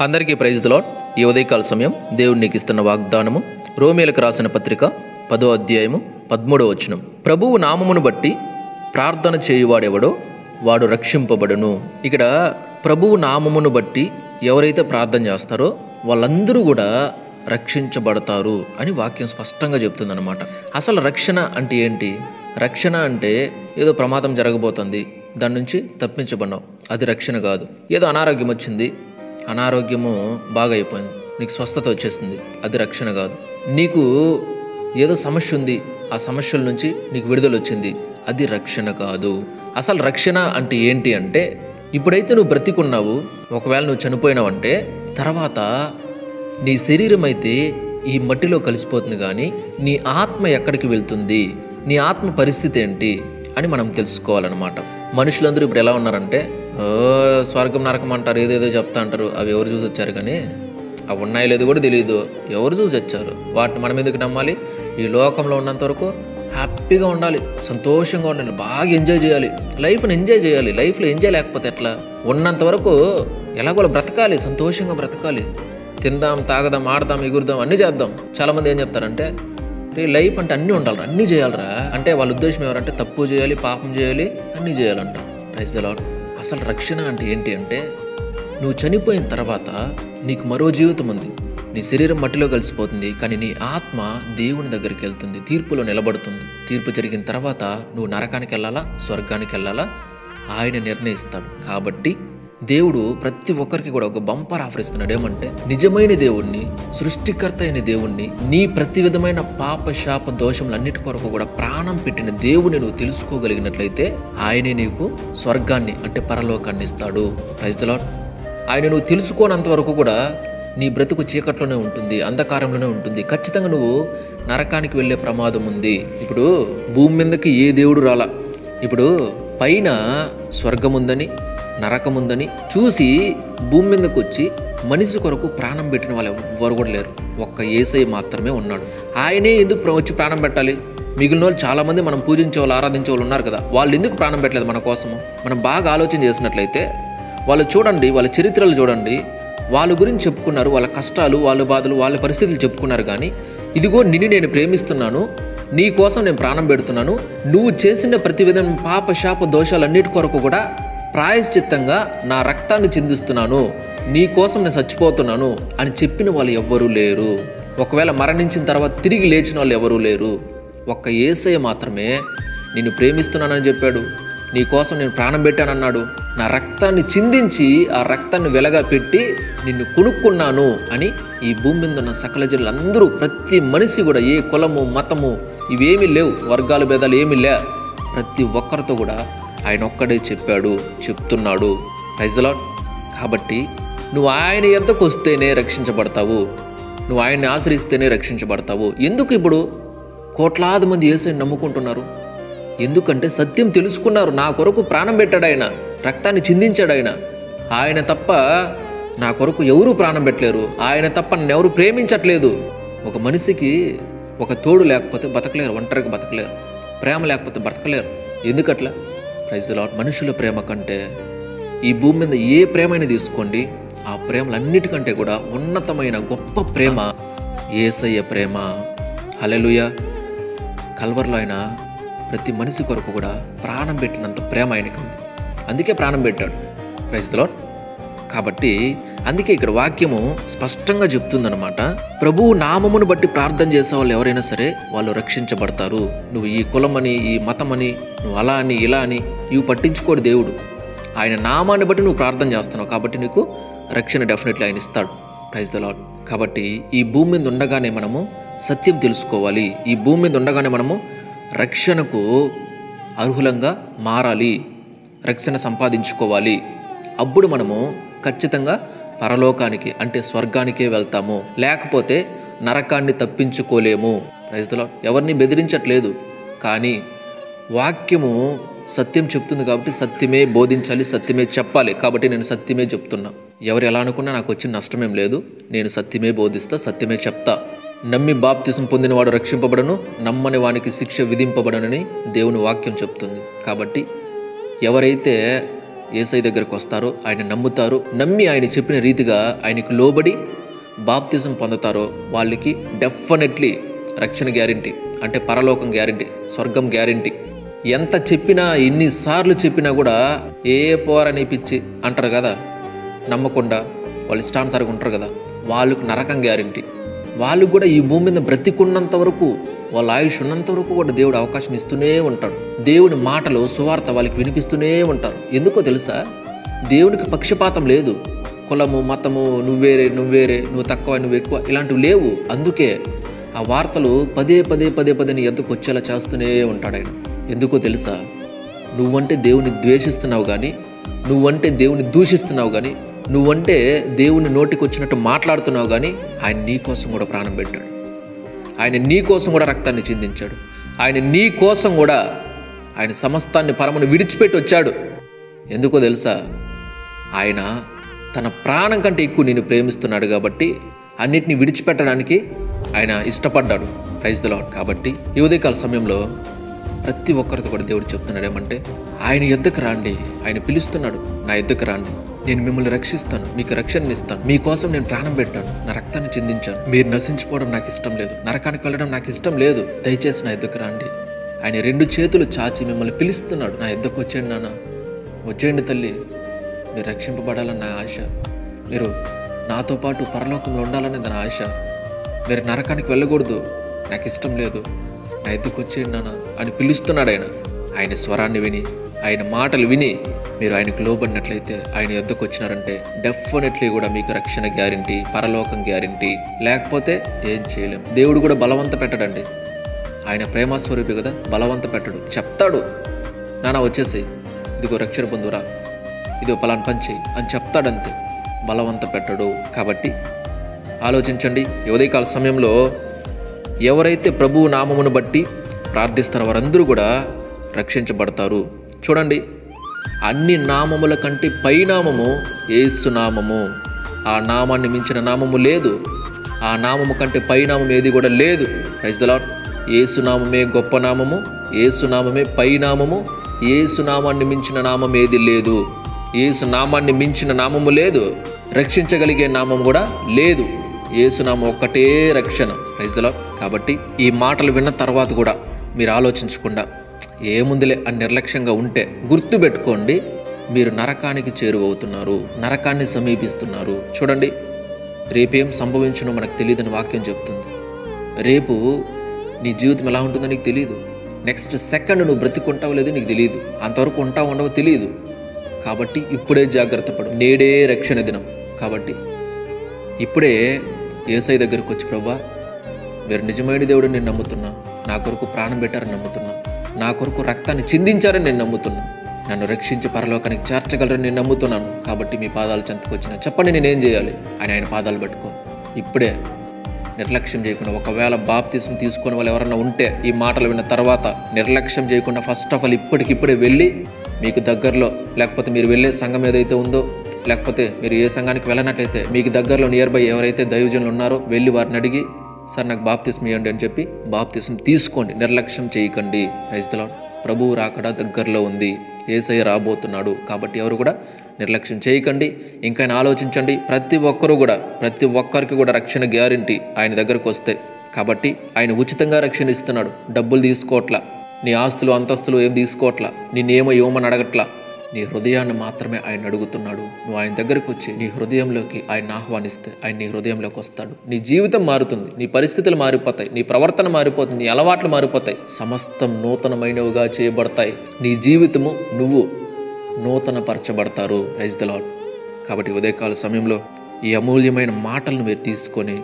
అందరికీ praise the lord. ఈ ఉదయకాల సమయం దేవుడు నీకు ఇస్తున్న వాగ్దానము రోమీయులకు రాసిన పత్రిక 10వ అధ్యాయము 13వ వచనం. ప్రభువు నామమును బట్టి ప్రార్థన చేయువాడెవడో వాడు రక్షింపబడును. ఇక్కడ ప్రభువు నామమును బట్టి ఎవరైతే ప్రార్థన చేస్తారో వాళ్ళందరూ కూడా రక్షించబడతారు అని వాక్యం స్పష్టంగా చెప్తుందన్నమాట. అసలు రక్షణ అంటే ఏంటి? రక్షణ అంటే ఏదో ప్రమాదం జరగబోతుంది, దాని నుంచి తప్పించబడినావు, అది రక్షణ కాదు. ఏదో అనారోగ్యం వచ్చింది, అనారోగ్యము బాగా అయిపోయింది, నీకు స్వస్థత వచ్చేసింది, అది రక్షణ కాదు. నీకు ఏదో సమస్య ఉంది, ఆ సమస్యల నుంచి నీకు విడుదల వచ్చింది, అది రక్షణ కాదు. అసలు రక్షణ అంటే ఏంటి అంటే, ఇప్పుడైతే నువ్వు బ్రతికున్నావు, ఒకవేళ నువ్వు చనిపోయినావంటే తర్వాత నీ శరీరం అయితే ఈ మట్టిలో కలిసిపోతుంది, కానీ నీ ఆత్మ ఎక్కడికి వెళ్తుంది, నీ ఆత్మ పరిస్థితి ఏంటి అని మనం తెలుసుకోవాలన్నమాట. మనుషులందరూ ఇప్పుడు ఎలా ఉన్నారంటే స్వర్గం నరకం అంటారు, ఏదేదో చెప్తా అంటారు. అవి ఎవరు చూసి వచ్చారు, కానీ అవి ఉన్నాయో లేదో కూడా తెలియదు. ఎవరు చూసి వచ్చారు? వాటిని మనం ఎందుకు నమ్మాలి? ఈ లోకంలో ఉన్నంత వరకు హ్యాపీగా ఉండాలి, సంతోషంగా ఉండాలి, బాగా ఎంజాయ్ చేయాలి, లైఫ్ని ఎంజాయ్ చేయాలి. లైఫ్లో ఎంజాయ్ లేకపోతే ఎట్లా? ఉన్నంత వరకు ఎలాగోలా బ్రతకాలి, సంతోషంగా బ్రతకాలి, తిందాం, తాగదాం, ఆడదాం, ఎగురుదాం, అన్నీ చేద్దాం. చాలామంది ఏం చెప్తారంటే లైఫ్ అంటే అన్నీ ఉండాలిరా, అన్నీ చేయాలరా అంటే వాళ్ళ ఉద్దేశం ఎవరంటే తప్పు చేయాలి, పాపం చేయాలి, అన్నీ చేయాలంట. Praise the lord. అసలు రక్షణ అంటే ఏంటి అంటే, నువ్వు చనిపోయిన తర్వాత నీకు మరో జీవితం ఉంది. నీ శరీరం మట్టిలో కలిసిపోతుంది, కానీ నీ ఆత్మ దేవుని దగ్గరికి వెళ్తుంది, తీర్పులో నిలబడుతుంది. తీర్పు జరిగిన తర్వాత నువ్వు నరకానికి వెళ్ళాలా, స్వర్గానికి వెళ్ళాలా, ఆయన నిర్ణయిస్తాడు. కాబట్టి దేవుడు ప్రతి ఒక్కరికి కూడా ఒక బంపర్ ఆఫర్ ఇస్తున్నాడు. ఏమంటే, నిజమైన దేవుణ్ణి, సృష్టికర్త అయిన దేవుణ్ణి, నీ ప్రతి విధమైన పాప శాప దోషములన్నిటి కొరకు కూడా ప్రాణం పెట్టిన దేవుని నువ్వు తెలుసుకోగలిగినట్లయితే ఆయనే నీకు స్వర్గాన్ని అంటే పరలోకాన్ని ఇస్తాడు. Praise the lord. ఆయన నువ్వు తెలుసుకోనంత వరకు కూడా నీ బ్రతుకు చీకట్లోనే ఉంటుంది, అంధకారంలోనే ఉంటుంది. ఖచ్చితంగా నువ్వు నరకానికి వెళ్ళే ప్రమాదం ఉంది. ఇప్పుడు భూమి మీదకి ఏ దేవుడు రాలా. ఇప్పుడు పైన స్వర్గం ఉందని, నరకం ఉందని చూసి భూమి మీదకి వచ్చి మనిషి కొరకు ప్రాణం పెట్టిన వాళ్ళు ఎవ్వరు కూడా లేరు. ఒక్క యేసయ్య మాత్రమే ఉన్నాడు. ఆయనే ఎందుకు వచ్చి ప్రాణం పెట్టాలి? మిగిలిన వాళ్ళు చాలామంది మనం పూజించే వాళ్ళు, ఆరాధించే వాళ్ళు ఉన్నారు కదా, వాళ్ళు ఎందుకు ప్రాణం పెట్టలేదు మన కోసము? మనం బాగా ఆలోచన చేసినట్లయితే వాళ్ళు చూడండి, వాళ్ళ చరిత్రలు చూడండి, వాళ్ళ గురించి చెప్పుకున్నారు, వాళ్ళ కష్టాలు, వాళ్ళ బాధలు, వాళ్ళ పరిస్థితులు చెప్పుకున్నారు. కానీ ఇదిగో నిన్ను నేను ప్రేమిస్తున్నాను, నీ కోసం నేను ప్రాణం పెడుతున్నాను, నువ్వు చేసిన ప్రతి విధమైన పాప శాప దోషాలన్నిటి కొరకు కూడా ప్రాయశ్చిత్తంగా నా రక్తాన్ని చిందిస్తున్నాను, నీ కోసం నేను చచ్చిపోతున్నాను అని చెప్పిన వాళ్ళు ఎవ్వరూ లేరు. ఒకవేళ మరణించిన తర్వాత తిరిగి లేచిన వాళ్ళు ఎవరూ లేరు. ఒక్క యేసయ్య మాత్రమే నిన్ను ప్రేమిస్తున్నానని చెప్పాడు, నీ కోసం నేను ప్రాణం పెట్టానన్నాడు, నా రక్తాన్ని చిందించి ఆ రక్తాన్ని వెలగా పెట్టి నిన్ను కొనుక్కున్నాను అని ఈ భూమి మీద ఉన్న సకల జనులందరూ, ప్రతి మనిషి కూడా, ఏ కులము మతము ఇవేమీ లేవు, వర్గాల భేదాలు ఏమీ లే, ప్రతి ఒక్కరితో కూడా ఆయన ఒక్కడే చెప్పాడు, చెప్తున్నాడు. Praise the lord. కాబట్టి నువ్వు ఆయన యొద్దకు వస్తేనే రక్షించబడతావు, నువ్వు ఆయన్ని ఆశ్రయిస్తేనే రక్షించబడతావు. ఎందుకు ఇప్పుడు కోట్లాది మంది యేసుని నమ్ముకుంటున్నారు? ఎందుకంటే సత్యం తెలుసుకున్నారు. నా కొరకు ప్రాణం పెట్టాడు ఆయన, రక్తాన్ని చిందించాడు ఆయన. ఆయన తప్ప నా కొరకు ఎవరూ ప్రాణం పెట్టలేరు, ఆయన తప్ప నన్ను ఎవరు ప్రేమించట్లేదు. ఒక మనిషికి ఒక తోడు లేకపోతే బతకలేరు, ఒంటరిగా బతకలేరు, ప్రేమ లేకపోతే బతకలేరు. ఎందుకట్లా? Praise the lord. మనుషుల ప్రేమ కంటే ఈ భూమి మీద ఏ ప్రేమైనా తీసుకోండి, ఆ ప్రేమలన్నిటికంటే కూడా ఉన్నతమైన గొప్ప ప్రేమ యేసయ్య ప్రేమ. హల్లెలూయా. కల్వరిలో ఆయన ప్రతి మనిషి కొరకు కూడా ప్రాణం పెట్టినంత ప్రేమ ఆయనకి ఉంది, అందుకే ప్రాణం పెట్టాడు. Praise the lord. కాబట్టి అందుకే ఇక్కడ వాక్యము స్పష్టంగా చెప్తుందనమాట, ప్రభువు నామమును బట్టి ప్రార్థన చేసే వాళ్ళు ఎవరైనా సరే వాళ్ళు రక్షించబడతారు. నువ్వు ఈ కులమని, ఈ మతమని, నువ్వు అలా అని ఇలా అని ఇవి పట్టించుకోడు దేవుడు. ఆయన నామాన్ని బట్టి నువ్వు ప్రార్థన చేస్తున్నావు కాబట్టి నీకు రక్షణ డెఫినెట్లీ ఆయన ఇస్తాడు. Praise the lord. కాబట్టి ఈ భూమి మీద ఉండగానే మనము సత్యం తెలుసుకోవాలి. ఈ భూమి మీద ఉండగానే మనము రక్షణకు అర్హులంగా మారాలి, రక్షణ సంపాదించుకోవాలి. అప్పుడు మనము ఖచ్చితంగా పరలోకానికి అంటే స్వర్గానికే వెళ్తాము, లేకపోతే నరకాన్ని తప్పించుకోలేము. Praise the lord. ఎవరిని బెదిరించట్లేదు, కానీ వాక్యము సత్యం చెప్తుంది కాబట్టి సత్యమే బోధించాలి, సత్యమే చెప్పాలి. కాబట్టి నేను సత్యమే చెప్తున్నా. ఎవరు ఎలా అనుకున్నా నాకు వచ్చిన నష్టమేం లేదు. నేను సత్యమే బోధిస్తా, సత్యమే చెప్తా. నమ్మి బాప్తిసం పొందినవాడు రక్షింపబడను, నమ్మని వానికి శిక్ష విధింపబడనని దేవుని వాక్యం చెప్తుంది. కాబట్టి ఎవరైతే యేసయ్య దగ్గరకు వస్తారో, ఆయన నమ్ముతారో, నమ్మి ఆయన చెప్పిన రీతిగా ఆయనకు లోబడి బాప్తిజం పొందుతారో వాళ్ళకి డెఫినెట్లీ రక్షణ గ్యారెంటీ, అంటే పరలోకం గ్యారెంటీ, స్వర్గం గ్యారెంటీ. ఎంత చెప్పినా, ఎన్నిసార్లు చెప్పినా కూడా ఏ పోరనిపించి అంటారు కదా, నమ్మకుండా వాళ్ళు ఇష్టానుసారంగా ఉంటారు కదా, వాళ్ళకు నరకం గ్యారెంటీ. వాళ్ళు కూడా ఈ భూమి మీద బ్రతికున్నంత వరకు, వాళ్ళ ఆయుష్ ఉన్నంత వరకు కూడా దేవుడు అవకాశం ఇస్తూనే ఉంటాడు. దేవుని మాటలు, సువార్త వాళ్ళకి వినిపిస్తూనే ఉంటారు. ఎందుకో తెలుసా? దేవునికి పక్షపాతం లేదు. కులము, మతము, నువ్వేరే, నువ్వు తక్కువ, నువ్వు ఎక్కువ, ఇలాంటివి లేవు. అందుకే ఆ వార్తలు పదే నీ ఎద్దకు వచ్చేలా చేస్తూనే ఉంటాడు ఆయన. ఎందుకో తెలుసా? నువ్వంటే దేవుని ద్వేషిస్తున్నావు కానీ, నువ్వంటే దేవుని దూషిస్తున్నావు కానీ, నువ్వంటే దేవుని నోటికి వచ్చినట్టు మాట్లాడుతున్నావు కానీ, ఆయన నీ కోసం కూడా ప్రాణం పెట్టాడు. ఆయన నీ కోసం కూడా రక్తాన్ని చిందించాడు. ఆయన నీ కోసం కూడా ఆయన సమస్తాన్ని పరమును విడిచిపెట్టి వచ్చాడు. ఎందుకో తెలుసా? ఆయన తన ప్రాణం కంటే ఎక్కువ నిన్ను ప్రేమిస్తున్నాడు కాబట్టి అన్నిటినీ విడిచిపెట్టడానికి ఆయన ఇష్టపడ్డాడు. Praise the lord. కాబట్టి ఈ ఉదయకాల సమయంలో ప్రతి ఒక్కరితో కూడా దేవుడు చెప్తున్నాడు ఏమంటే, ఆయన యొద్దకు రాండి. ఆయన పిలుస్తున్నాడు, నా యొద్దకు రాండి, నేను మిమ్మల్ని రక్షిస్తాను, మీకు రక్షణ ఇస్తాను, మీకోసం నేను ప్రాణం పెట్టాను, నా రక్తాన్ని చిందించాను. మీరు నశించిపోవడం నాకు ఇష్టం లేదు, నరకానికి వెళ్ళడం నాకు ఇష్టం లేదు. దయచేసి నా యొద్దకు రాండి. ఆయన 2 చేతులు చాచి మిమ్మల్ని పిలుస్తున్నాడు. నా యొద్దకు వచ్చేయండి నాన్న, వచ్చేయండి తల్లి, మీరు రక్షింపబడాలని నా ఆశ, మీరు నాతో పాటు పరలోకంలో ఉండాలనేది నా ఆశ, మీరు నరకానికి వెళ్ళకూడదు, నాకు ఇష్టం లేదు, నా యొద్దకు వచ్చేయండి నాన్న అని పిలుస్తున్నాడు ఆయన. ఆయన స్వరాన్ని విని, ఆయన మాటలు విని మీరు ఆయనకు లోబడినట్లయితే, ఆయన యొద్దకు వచ్చినారంటే డెఫినెట్లీ కూడా మీకు రక్షణ గ్యారెంటీ, పరలోకం గ్యారెంటీ. లేకపోతే ఏం చేయలేం. దేవుడు కూడా బలవంత పెట్టడండి. ఆయన ప్రేమస్వరూపి కదా, బలవంత పెట్టడు. చెప్తాడు, నాన్న వచ్చేసి ఇదిగో రక్షణ పొందురా, ఇదిగో పలానా పని చెయ్యి అని చెప్తాడంతే, బలవంత పెట్టడు. కాబట్టి ఆలోచించండి. ఈ ఉదయకాల సమయంలో ఎవరైతే ప్రభువు నామమును బట్టి ప్రార్థిస్తారో వారందరూ కూడా రక్షించబడతారు. చూడండి, అన్ని నామముల కంటే పైనామము యేసు నామము. ఆ నామాన్ని మించిన నామము లేదు. ఆ నామము కంటే పైనామం ఏది కూడా లేదు. Praise the lord. యేసు నామమే గొప్ప నామము, యేసు నామమే పైనామము, యేసు నామాన్ని మించిన నామం ఏది లేదు. యేసు నామాన్ని మించిన నామము లేదు, రక్షించగలిగే నామం కూడా లేదు. యేసు నామం ఒక్కటే రక్షణ. Praise the lord. కాబట్టి ఈ మాటలు విన్న తర్వాత కూడా మీరు ఆలోచించకుండా ఏముందిలే అని నిర్లక్ష్యంగా ఉంటే గుర్తుపెట్టుకోండి, మీరు నరకానికి చేరువవుతున్నారు, నరకాన్ని సమీపిస్తున్నారు. చూడండి, రేపేం సంభవించునో మనకు తెలియదని వాక్యం చెప్తుంది. రేపు నీ జీవితం ఎలా ఉంటుందో నీకు తెలియదు. నెక్స్ట్ సెకండ్ నువ్వు బ్రతికుంటావో లేదో నీకు తెలియదు. అంతవరకు ఉంటావు ఉండవో తెలియదు. కాబట్టి ఇప్పుడే జాగ్రత్త పడు. నేడే రక్షణ దినం. కాబట్టి ఇప్పుడే యేసయ్య దగ్గరికి వచ్చి, ప్రభువా మీరు నిజమైన దేవుడు నేను నమ్ముతున్నా, నా కొరకు ప్రాణం పెట్టారని నమ్ముతున్నా, నా కొరకు రక్తాన్ని చిందించారని నేను నమ్ముతున్నా, నన్ను రక్షించి పరలోకానికి చేర్చగలరని నేను నమ్ముతున్నాను. కాబట్టి మీ పాదాలు చెంతకొచ్చిన చెప్పండి, నేనేం చేయాలి అని ఆయన పాదాలు పెట్టుకో. ఇప్పుడే నిర్లక్ష్యం చేయకుండా, ఒకవేళ బాప్తిసం తీసుకునే వాళ్ళు ఎవరన్నా ఉంటే ఈ మాటలు విన్న తర్వాత నిర్లక్ష్యం చేయకుండా ఫస్ట్ ఆఫ్ ఆల్ ఇప్పటికిప్పుడే వెళ్ళి, మీకు దగ్గరలో, లేకపోతే మీరు వెళ్ళే సంఘం ఏదైతే ఉందో, లేకపోతే మీరు ఏ సంఘానికి వెళ్ళినట్లయితే మీకు దగ్గరలో నియర్ బై ఎవరైతే దైవజనులు ఉన్నారో వెళ్ళి వారిని అడిగి, సార్ నాకు బాప్తిసం ఇవ్వండి అని చెప్పి బాప్తిసం తీసుకోండి. నిర్లక్ష్యం చేయకండి. Praise the lord. ప్రభువు రాకడ దగ్గరలో ఉంది, యేసయ్య రాబోతున్నాడు. కాబట్టి ఎవరు కూడా నిర్లక్ష్యం చేయకండి. ఇంకా ఆలోచించండి. ప్రతి ఒక్కరికి కూడా రక్షణ గ్యారెంటీ ఆయన దగ్గరకు వస్తే. కాబట్టి ఆయన ఉచితంగా రక్షణ ఇస్తున్నాడు. డబ్బులు తీసుకోవట్లా, నీ ఆస్తులు అంతస్తులు ఏం తీసుకోవట్లా, నిన్నేమో ఇవ్వమని అడగట్లా, నీ హృదయాన్ని మాత్రమే ఆయన అడుగుతున్నాడు. నువ్వు ఆయన దగ్గరకు వచ్చి నీ హృదయంలోకి ఆయన ఆహ్వానిస్తే ఆయన నీ హృదయంలోకి వస్తాడు. నీ జీవితం మారుతుంది, నీ పరిస్థితులు మారిపోతాయి, నీ ప్రవర్తన మారిపోతుంది, నీ అలవాట్లు మారిపోతాయి, సమస్తం నూతనమైనవిగా చేయబడతాయి. నీ జీవితము నువ్వు నూతనపరచబడతారు. Praise the lord. కాబట్టి ఉదయకాల సమయంలో ఈ అమూల్యమైన మాటలను మీరు తీసుకొని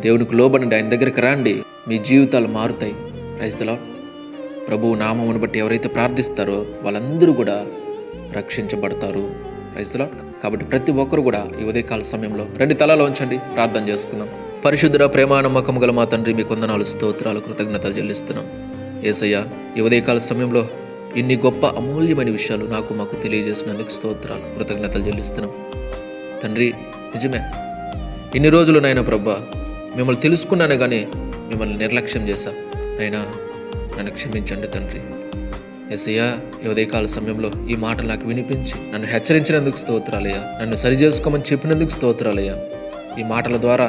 దేవునికి లోబడండి, ఆయన దగ్గరికి రండి, మీ జీవితాలు మారుతాయి. Praise the lord. ప్రభువు నామమును బట్టి ఎవరైతే ప్రార్థిస్తారో వాళ్ళందరూ కూడా రక్షించబడతారు. Praise the lord. కాబట్టి ప్రతి ఒక్కరు కూడా ఈ ఉదయకాల సమయంలో రెండు తలలో ఉంచండి, ప్రార్థన చేసుకుందాం. పరిశుద్ధ ప్రేమ నమ్మకం గల మా తండ్రి, మీకు వందనాలు, స్తోత్రాలు, కృతజ్ఞతలు చెల్లిస్తున్నాం. యేసయ్య, ఈ ఉదయకాల సమయంలో ఇన్ని గొప్ప అమూల్యమైన విషయాలు మాకు తెలియజేసినందుకు స్తోత్రాలు, కృతజ్ఞతలు చెల్లిస్తున్నాం తండ్రి. నిజమే, ఇన్ని రోజులు నైనా ప్రభా మిమ్మల్ని తెలుసుకున్నానే కానీ మిమ్మల్ని నిర్లక్ష్యం చేశా. నైనా నన్ను క్షమించండి తండ్రి. యేసయ్యా, ఈ ఉదయకాల సమయంలో ఈ మాటలు నాకు వినిపించి నన్ను హెచ్చరించినందుకు స్తోత్రాలయ్యా. నన్ను సరిచేసుకోమని చెప్పినందుకు స్తోత్రాలయ్యా. ఈ మాటల ద్వారా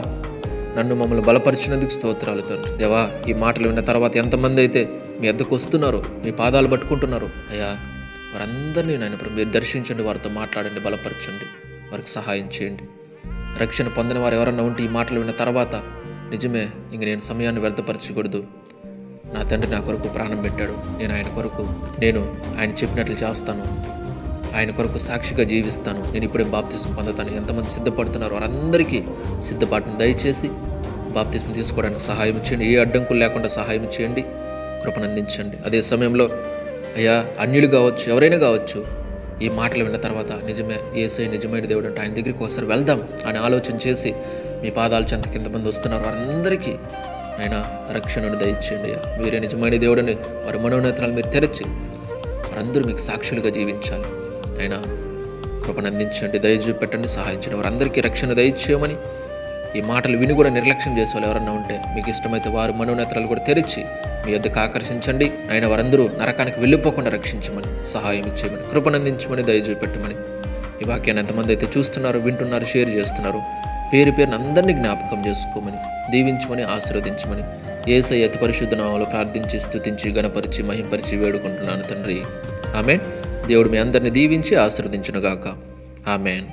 నన్ను మమ్మల్ని బలపరిచినందుకు స్తోత్రాలు తండ్రి. దేవా, ఈ మాటలు విన్న తర్వాత ఎంతమంది అయితే మీ వద్దకు వస్తున్నారో, మీ పాదాలు పట్టుకుంటున్నారో అయ్యా, వారందరినీ నాయన మీరు దర్శించండి, వారితో మాట్లాడండి, బలపరచండి, వారికి సహాయం చేయండి. రక్షణ పొందిన వారు ఎవరన్నా ఉంటే ఈ మాటలు విన్న తర్వాత నిజమే, ఇంక నేను సమయాన్ని వ్యర్థపరచకూడదు, నా తండ్రి నా కొరకు ప్రాణం పెట్టాడు, నేను ఆయన చెప్పినట్లు చేస్తాను, ఆయన కొరకు సాక్షిగా జీవిస్తాను, నేను ఇప్పుడే బాప్తిస్మం పొందుతాను. ఎంతమంది సిద్ధపడుతున్నారో వారందరికీ సిద్ధపాటును దయచేసి బాప్తిస్మం తీసుకోవడానికి సహాయం చేయండి. ఏ అడ్డంకులు లేకుండా సహాయం చేయండి, కృపనందించండి. అదే సమయంలో అయ్యా, అన్యులు కావచ్చు, ఎవరైనా కావచ్చు, ఈ మాటలు విన్న తర్వాత నిజమే, యేసయ్య నిజమైన దేవుడు అంటే ఆయన దగ్గరికి ఒకసారి వెళ్దాం అని ఆలోచన చేసి మీ పాదాల చెంత కిందమంది వస్తున్నారు వారందరికీ ఆయన రక్షణను దయచేయండి. అయ్యా, మీరే నిజమైన దేవుడని వారి మనోనేత్రాలు మీరు తెరచి వారందరూ మీకు సాక్షులుగా జీవించాలి. ఆయన కృపనందించండి, దయ చూపెట్టండి, సహాయించండి. వారందరికీ రక్షణ దయచేయమని, ఈ మాటలు విని కూడా నిర్లక్ష్యం చేసే వాళ్ళు ఎవరన్నా ఉంటే మీకు ఇష్టమైతే వారి మనోనేత్రాలు కూడా తెరిచి మీ యొద్దకు ఆకర్షించండి. ఆయన వారందరూ నరకానికి వెళ్ళిపోకుండా రక్షించమని, సహాయం చేయమని, కృపనందించమని, దయ చూపెట్టమని. ఈ వాక్యాన్ని ఎంతమంది అయితే చూస్తున్నారు, వింటున్నారు, షేర్ చేస్తున్నారు, పేరు పేరున అందరినీ జ్ఞాపకం చేసుకోమని, దీవించమని, ఆశీర్వదించమని యేసయ్య అతి పరిశుద్ధ నామములో ప్రార్థించి, స్తుతించి, గణపరిచి, మహింపరిచి వేడుకుంటున్నాను తండ్రి. ఆమేన్. దేవుడు మీ అందరిని దీవించి ఆశీర్వదించునుగాక. ఆమేన్.